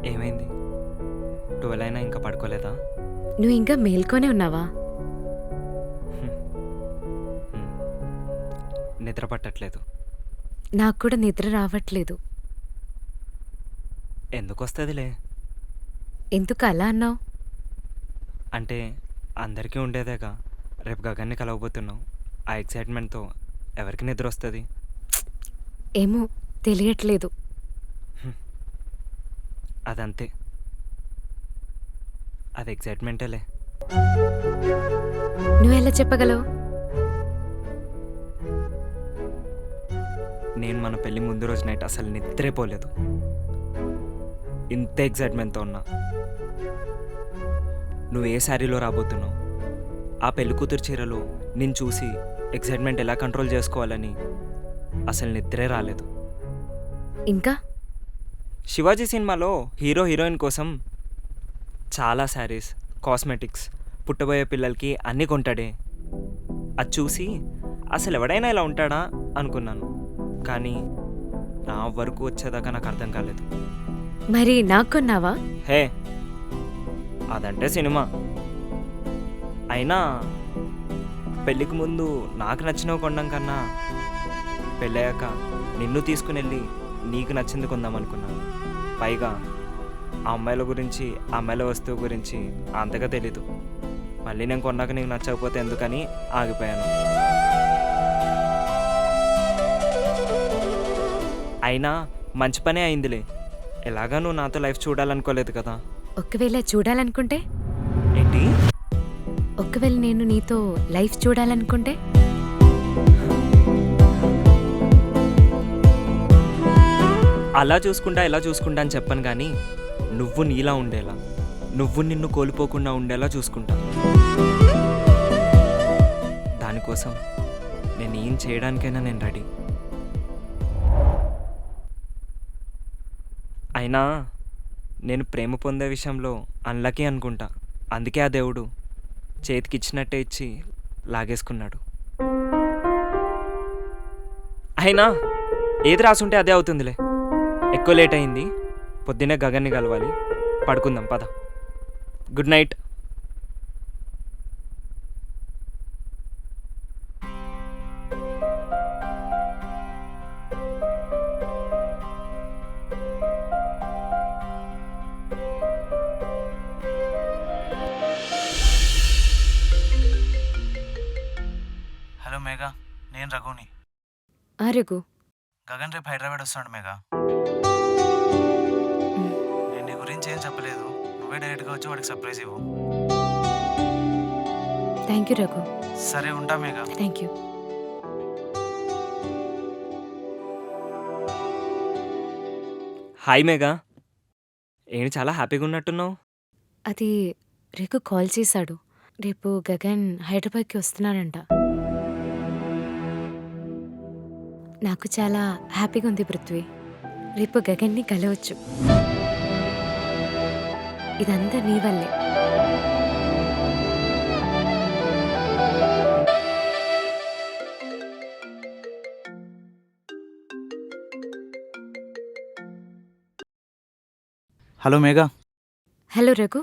ఏమైంది? 12 అయినా ఇంకా పడుకోలేదా? నువ్వు ఇంకా మేల్కొనే ఉన్నావా? హ్మ్. నిద్ర పట్టట్లేదు. నాకు కూడా నిద్ర రావట్లేదు. ఎందుకొస్తదిలే. ఎందుకు అలా అన్నావు? అంటే అందరికీ ఉండేదేగా. రేపు గగన్‌ని కలవబోతున్నావు. ఆ ఎక్సైట్‌మెంట్‌తో ఎవరికి నిద్రొస్తది? ఏమో తెలియట్లేదు. అదంతే. అది ఎక్సైట్‌మెంటేలే. నువ్వెలా చెప్పగలవు? నేను మన పెళ్లి ముందు రోజు నైట్ అసలు నిద్రే పోలేదు. ఇంత ఎక్సైట్‌మెంట్‌తో ఉన్నా. నువ్వు ఏ శారీలో రాబోతున్నావు? ఆ పెళ్లి కూతురు చీరలో నిన్ను చూసి ఎక్సైట్‌మెంట్ ఎలా కంట్రోల్ చేసుకోవాలని అసలు నిద్రే రాలేదు. ఇంకా? శివాజీ సినిమాలో హీరో హీరోయిన్ కోసం చాలా శారీస్, కాస్మెటిక్స్, పుట్టబోయే పిల్లలకి అన్నీ కొంటాడే. అది చూసి అసలు ఎవడైనా ఇలా ఉంటాడా అనుకున్నాను. కానీ నా వరకు వచ్చేదాకా నాకు అర్థం కాలేదు. మరి నాకు కొన్నావా? హే, అదంటే సినిమా. అయినా పెళ్ళికి ముందు నాకు నచ్చినవి కొనడం కన్నా పెళ్ళయ్యాక నిన్ను తీసుకుని వెళ్ళి నీకు నచ్చింది కొందాం అనుకున్నాను. పైగా ఆ అమ్మాయిల గురించి, ఆ అమ్మాయిల వస్తువు గురించి అంతగా తెలీదు. మళ్ళీ నేను కొన్నాక నీకు నచ్చకపోతే ఎందుకని ఆగిపోయాను. అయినా మంచి పనే అయిందిలే. ఎలాగా నువ్వు నాతో లైఫ్ చూడాలనుకోలేదు కదా. ఒకవేళ చూడాలనుకుంటే? ఏంటి? ఒకవేళ నేను నీతో లైఫ్ చూడాలనుకుంటే? అలా చూసుకుంటా ఇలా చూసుకుంటా అని చెప్పను కానీ నువ్వు నీలా ఉండేలా, నువ్వు నిన్ను కోల్పోకుండా ఉండేలా చూసుకుంటా. దానికోసం నేను ఏం చేయడానికైనా నేను రెడీ. అయినా నేను ప్రేమ పొందే విషయంలో అన్లకీ అనుకుంటా. అందుకే ఆ దేవుడు చేతికిచ్చినట్టే ఇచ్చి లాగేసుకున్నాడు. అయినా ఏది రాసుంటే అదే అవుతుందిలే. ఎక్కువ లేట్ అయింది. పొద్దున్నే గగన్ని కలవాలి. పడుకుందాం పద. Good night. హలో మేఘా, నేను రఘుని. రఘు. గగన్ రేపు హైదరాబాద్ వస్తున్నాడు మేఘా. నేను నీ గురించి ఏం చెప్పలేదు, నువ్వే డైరెక్ట్గా వచ్చి వాడికి సర్ప్రైజ్ ఇవ్వు. Thank you Raghu. సరే ఉంటా Megha. Thank you. Hi Megha. ఏంటి చాలా హ్యాపీగా ఉన్నట్టున్నావు? అది రేపు కాల్ చేశాడు. రేపు గగన్ హైదరాబాద్కి వస్తున్నాడంట. నాకు చాలా హ్యాపీగా ఉంది పృథ్వీ. రేపు గగన్ని కలవచ్చు. ఇదంతా నీ వల్లే. Hello Megha, hello Raghu.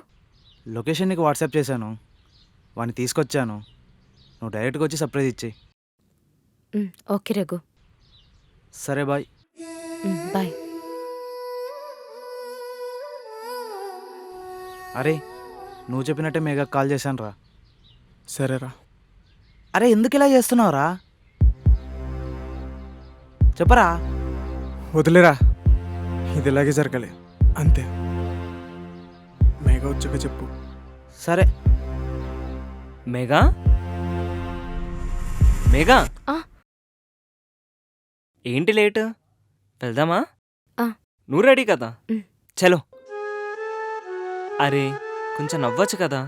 Location నీకు వాట్సాప్ చేశాను, వాడిని తీసుకొచ్చాను. నువ్వు డైరెక్ట్గా వచ్చి సర్ప్రైజ్ ఇచ్చేయి. ఓకే రఘు. సరే బాయ్. బాయ్. అరే, నువ్వు చెప్పినట్టే మేఘా కాల్ చేశాను రా. సరేరా. అరే ఎందుకు ఇలా చేస్తున్నావురా? చెప్పరా. వదిలేరా, ఇది ఇలాగే జరగాలి అంతే. మేఘ వచ్చాక చెప్పు. సరే. మేఘా, మేఘా, ఆ. ఏంటి లేట్? వెళ్దామా? ఆ. నువ్వు రెడీ కదా? మ్. చలో. అరే కొంచెం నవ్వచ్చు కదా.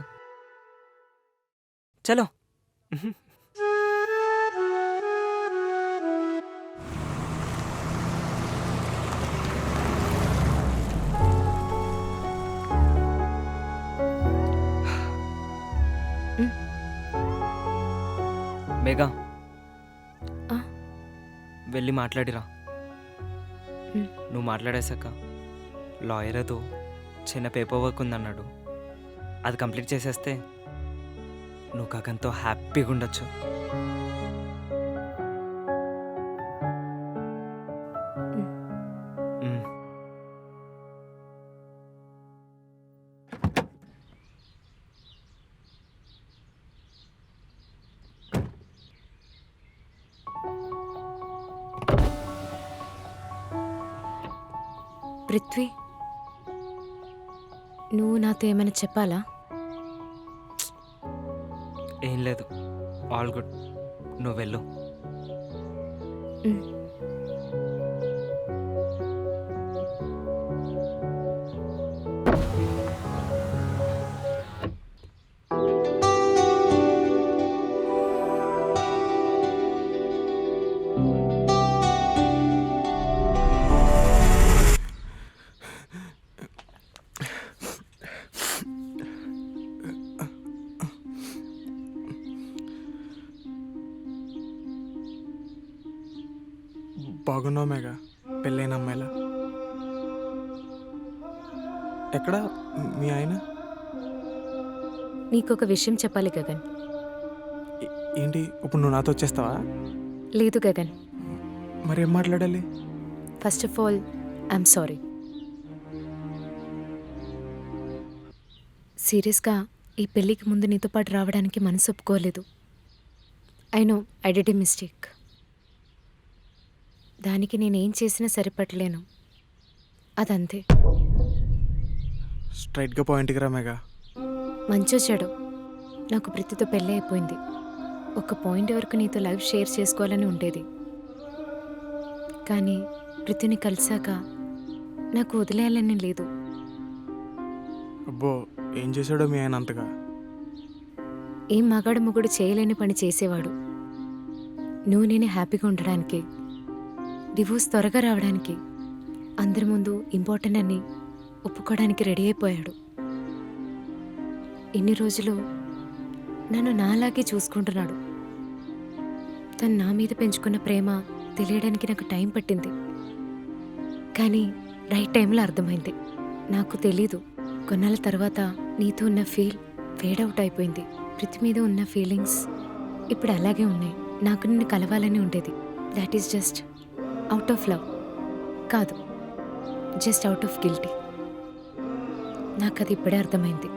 చలో. మేఘా, ఆ. వెళ్ళి మాట్లాడిరా. మ్. నువ్వు మాట్లాడేశాక లాయర్ ఏదో చిన్న పేపర్ వర్క్ ఉందన్నాడు. అది కంప్లీట్ చేసేస్తే నువ్వు గగన్తో హ్యాపీగా ఉండొచ్చు. మ్. పృథ్వీ, నువ్వు నాతో ఏమైనా చెప్పాలా? ఏం లేదు, ఆల్ గుడ్. నువ్వు వెళ్ళు. ఉమ్. బాగున్నావు మేఘా, పెళ్ళైన అమ్మాయిలా. ఎక్కడ మీ ఆయన? నీకొక విషయం చెప్పాలి గగన్. ఏంటి ఇప్పుడు నువ్వు నాతో వచ్చేస్తావా? లేదు గగన్, మరేం మాట్లాడాలి? First of all I'm sorry. సీరియస్గా ఈ పెళ్ళికి ముందు నీతో పాటు రావడానికి మనసు ఒప్పుకోలేదు. I know I did a mistake. దానికి నేనేం చేసినా సరిపట్టలేను, అదంతే. స్ట్రైట్గా పాయింట్కి రా మేఘా. మంచో చెడు నాకు ప్రీతితో పెళ్ళి అయిపోయింది. ఒక పాయింట్ వరకు నీతో లైఫ్ షేర్ చేసుకోవాలని ఉండేది. కానీ ప్రీతిని కలిసాక నాకు వదిలేయాలని లేదు. అబ్బో, ఏం చేశాడో మీ ఆయన అంతగా? ఏం మగాడు మొగుడు చేయలేని పని చేసేవాడు. నువ్వు నేను హ్యాపీగా ఉండడానికి, డివోర్స్ త్వరగా రావడానికి, అందరి ముందు ఇంపార్టెంట్ అని ఒప్పుకోవడానికి రెడీ అయిపోయాడు. ఇన్ని రోజులు నన్ను నాలాగే చూసుకుంటున్నాడు. తను నా మీద పెంచుకున్న ప్రేమ తెలియడానికి నాకు టైం పట్టింది. కానీ రైట్ టైంలో అర్థమైంది. నాకు తెలీదు, కొన్నాళ్ళ తర్వాత నీతో ఉన్న ఫీల్ ఫేడ్ అవుట్ అయిపోయింది. ప్రతి మీద ఉన్న ఫీలింగ్స్ ఇప్పుడు అలాగే ఉన్నాయి. నాకు నిన్ను కలవాలని ఉండేది. That is just out of love కాదు, జస్ట్ అవుట్ ఆఫ్ గిల్టీ. నాకు అది ఇప్పుడే అర్థమైంది.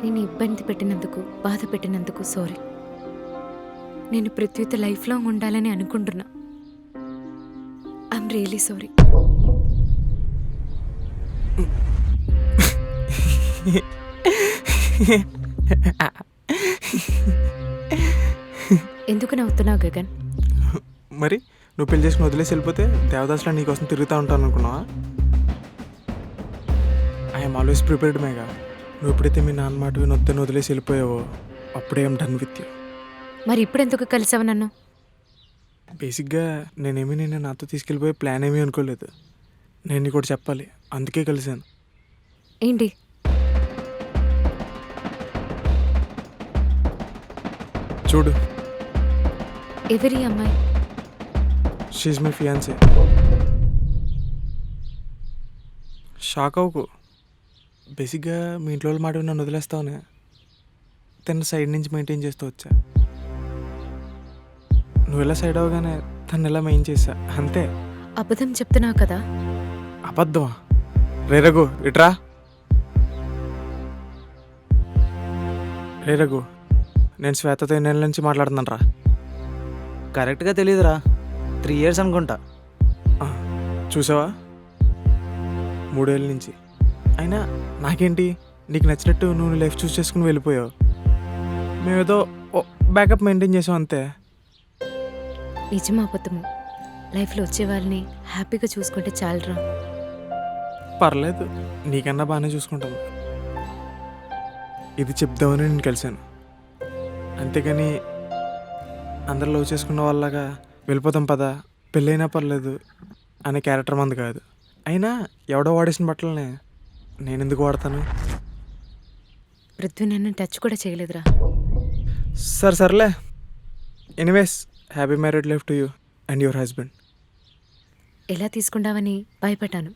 నేను ఇబ్బంది పెట్టినందుకు, బాధ పెట్టినందుకు సారీ. నేను పృథ్వీతో లైఫ్ లాంగ్ ఉండాలని అనుకుంటున్నా. I'm really sorry. ఎందుకు నవ్వుతున్నావు గగన్? మరి నువ్వు పెళ్లి చేసుకుని వదిలేసి వెళ్ళిపోతే దేవదాసులో నీకోసం తిరుగుతూ ఉంటాను అనుకున్నావా? I'm always prepared Megha. నువ్వు ఎప్పుడైతే మీ నాన్న మాట వినొద్దని వదిలేసి వెళ్ళిపోయావో అప్పుడే ఐఎమ్ డన్ విత్ యూ. మరి ఇప్పుడు ఎందుకు కలిసావు నన్ను? బేసిక్గా నేను నాతో తీసుకెళ్ళిపోయే ప్లాన్ ఏమీ అనుకోలేదు. నేను నీకు ఒకటి చెప్పాలి, అందుకే కలిశాను. ఏంటి? చూడు, ఎవరి అమ్మాయి? She my fiancee. షాక్ అవ్వకు. బేసిక్గా మీ ఇంట్లో వాళ్ళ మాట విని నన్ను వదిలేస్తావునే, తన సైడ్ నుంచి మెయింటైన్ చేస్తూ వచ్చా. నువ్వు ఎలా సైడ్ అవ్వగానే తను ఎలా మెయిన్ చేసా, అంతే. అబద్ధం చెప్తున్నావు కదా? అబద్ధమా? రే రఘు, ఇట్రా. రే రఘు, నేను శ్వేతతో ఎన్నేళ్ళ నుంచి మాట్లాడుతున్నాను రా. కరెక్ట్గా తెలియదురా, 3 years అనుకుంటా. చూసావా, 3 ఏళ్ళ నుంచి. అయినా నాకేంటి, నీకు నచ్చినట్టు నువ్వు లైఫ్ చూస్ చేసుకుని వెళ్ళిపోయావు. మేమేదో బ్యాకప్ మెయింటైన్ చేసాం అంతే. నిజమా అబద్ధము? లైఫ్లో వచ్చే వాళ్ళని హ్యాపీగా చూసుకుంటే చాలరా. పర్లేదు, నీకన్నా బాగానే చూసుకుంటాను. ఇది చెప్దామని నేను కలిశాను, అంతేగాని అందరు లవ్ చేసుకున్న వాళ్ళగా వెళ్ళిపోతాం పదా, పెళ్ళైనా పర్లేదు అనే క్యారెక్టర్ మంది కాదు. అయినా ఎవడో వాడేసిన బట్టలనే నేను ఎందుకు వాడతాను? పృథ్వీ నన్ను టచ్ కూడా చేయలేదురా. సర్లే. Anyways, happy married life to you and your husband. ఎలా తీసుకుంటావని భయపడ్డాను.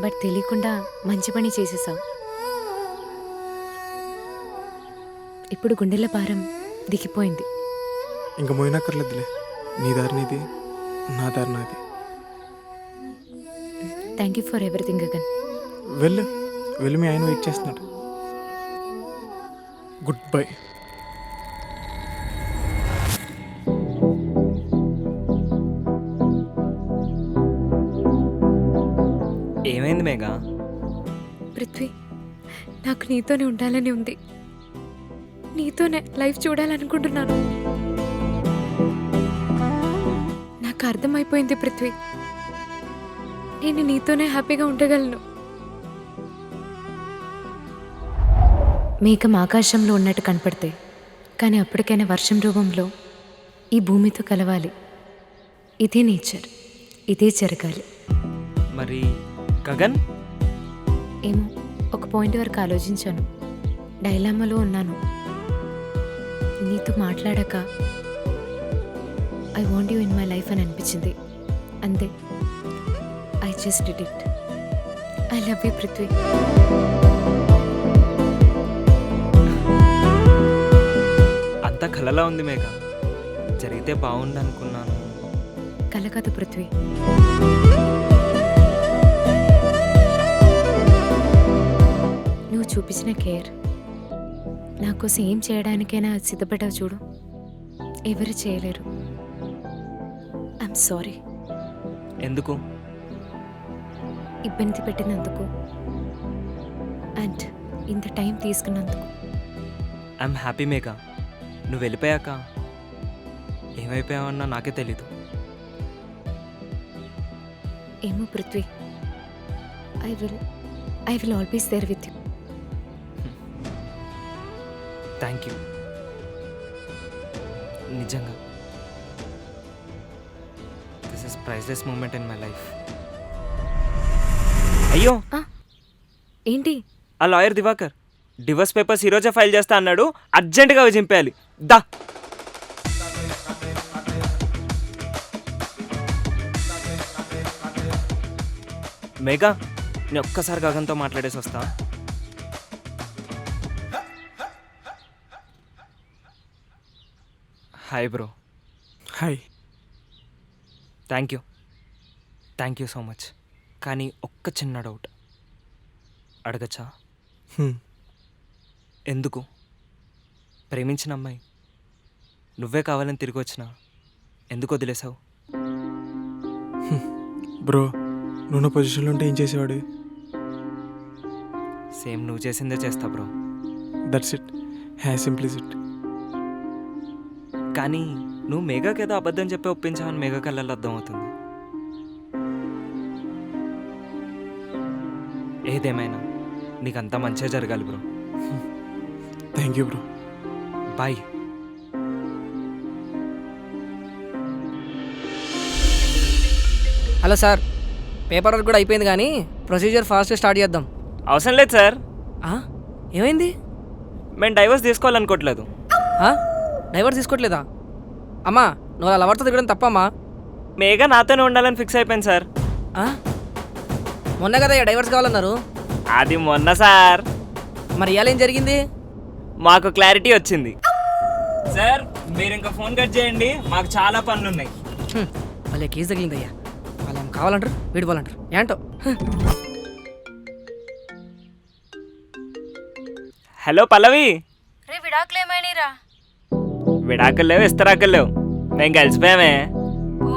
బట్ తెలియకుండా మంచి పని చేసేసావు. ఇప్పుడు గుండెల భారం దిగిపోయింది. ఇంకా మోయినక్కర్లేదులే. నీ దారి నీది, నా దారి నాది. Thank you for everything Gagan. వెళ్ళు వెళ్ళి మీ ఆయన వెయిట్ చేస్తున్నాడు. Good bye. ఏమైంది మేఘా? పృథ్వీ, నాకు నీతోనే ఉండాలని ఉంది. నీతోనే లైఫ్ చూడాలనుకుంటున్నాను. నాకు అర్థమైపోయింది పృథ్వీ, నేను నీతోనే హ్యాపీగా ఉండగలను. మేఘం ఆకాశంలో ఉన్నట్టు కనపడితే, కానీ అప్పటికైనా వర్షం రూపంలో ఈ భూమితో కలవాలి. ఇదే నేచర్, ఇదే జరగాలి. మరి గగన్? ఏమో, ఒక పాయింట్ వరకు ఆలోచించాను, డైలామాలో ఉన్నాను. నీతో మాట్లాడాక I want you in my life అని అనిపించింది. అంతే, I just did it. I love you Prithvi. అంతా కలలా ఉంది మేఘ. జరిగితే బాగుండు అనుకున్నాను. కల కాదు పృథ్వీ, నువ్వు చూపించిన కేర్, నా కోసం ఏం చేయడానికైనా సిద్ధపడ్డావు చూడు, ఎవరు చేయలేరు. I'm sorry. ఎందుకు? ఇబ్బంది పెట్టినందుకు అండ్ ఇంత టైం తీసుకున్నందుకు. ఐఎమ్ హ్యాపీ మేఘ. నువ్వు వెళ్ళిపోయాక ఏమైపోయావన్నా నాకే తెలీదు. ఏమో Prithvi, I will always there with you. Thank you. నిజంగా this is priceless moment in my life. అయ్యో, ఏంటి? ఆ లాయర్ దివాకర్ డివోర్స్ పేపర్స్ ఈరోజే ఫైల్ చేస్తా అన్నాడు. అర్జెంటుగా అవి చింపేయాలి. దా. మేఘా, నేను ఒక్కసారి గగన్తో మాట్లాడేసి వస్తా. Hi bro. Hi. Thank you so much. కానీ ఒక్క చిన్న డౌట్ అడగచ్చా? ఎందుకు ప్రేమించిన అమ్మాయి నువ్వే కావాలని తిరిగి వచ్చినా ఎందుకు వదిలేసావు? బ్రో, నువ్వు నా పొజిషన్లో ఉంటే ఏం చేసేవాడు? సేమ్ నువ్వు చేసిందే చేస్తా bro. That's it, as simple as it. కానీ నువ్వు మేఘాకేదో అబద్ధం చెప్పి ఒప్పించావని మేఘా కళ్ళల్లో అర్థమవుతుంది. ఏదేమైనా నీకంతా మంచిగా జరగాలి bro. Thank you bro. Bye. Hello sir, paperwork కూడా అయిపోయింది కానీ ప్రొసీజర్ ఫాస్ట్గా స్టార్ట్ చేద్దాం. అవసరం లేదు సార్. ఏమైంది? మేము డైవర్స్ తీసుకోవాలనుకోవట్లేదు. డైవర్స్ తీసుకోవట్లేదా? అమ్మా, నువ్వు అలా లవర్తో దిగడం తప్పమ్మా. మేఘా నాతోనే ఉండాలని ఫిక్స్ అయిపోయింది సార్. మొన్న కదా డైవర్స్ కావాలన్నారు. అది మొన్న సార్. మరి ఇవాళ ఏం జరిగింది? మాకు క్లారిటీ వచ్చింది సార్. మీరు ఇంకా ఫోన్ కట్ చేయండి, మాకు చాలా పనులు ఉన్నాయి. వాళ్ళే కేసు తగిలిందయ్యా. వాళ్ళు ఏం కావాలంటారు, విడిపోవాలంటారు ఏంటో. హలో పల్లవి. రే, విడాకులేమైనా? విడాకులు లేవు, ఇస్తరాకులు లేవు, మేము కలిసిపోయామే.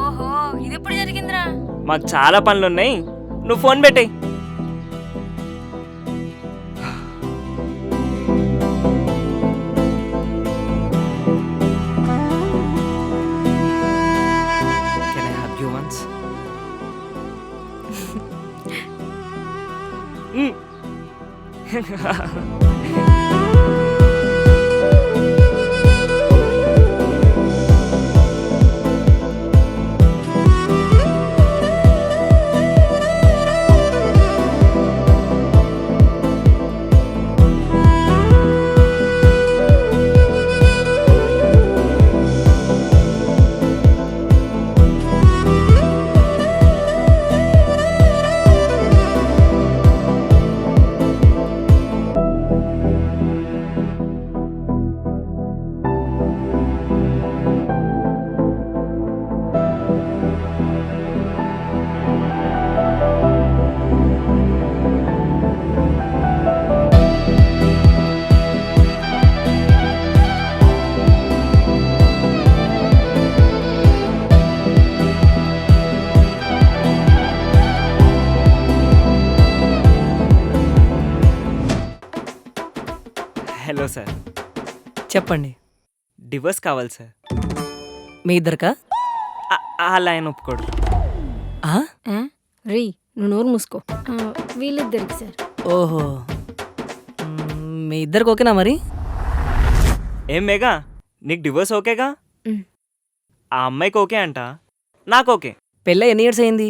ఓహో, ఇది ఎప్పుడు జరిగిందిరా? మాకు చాలా పనులు ఉన్నాయి, నువ్వు ఫోన్ పెట్టేయ్. Can I hug you once? Hello sir. చెప్పండి. డివోర్స్ కావాలి సార్. మీ ఇద్దరికా? అలా ఆయన ఒప్పుకోడు. ఆ? రీ నువ్వు నోరు మూసుకో. వీళ్ళిద్దరికి సార్. ఓహో, మీ ఇద్దరికి ఓకేనా మరి? ఏం మేఘా, నీకు డివోర్స్ ఓకేగా? మ్. ఆ అమ్మాయికి ఓకే అంట, నాకు ఓకే. పెళ్ళి ఎన్ని ఇయర్స్ అయింది?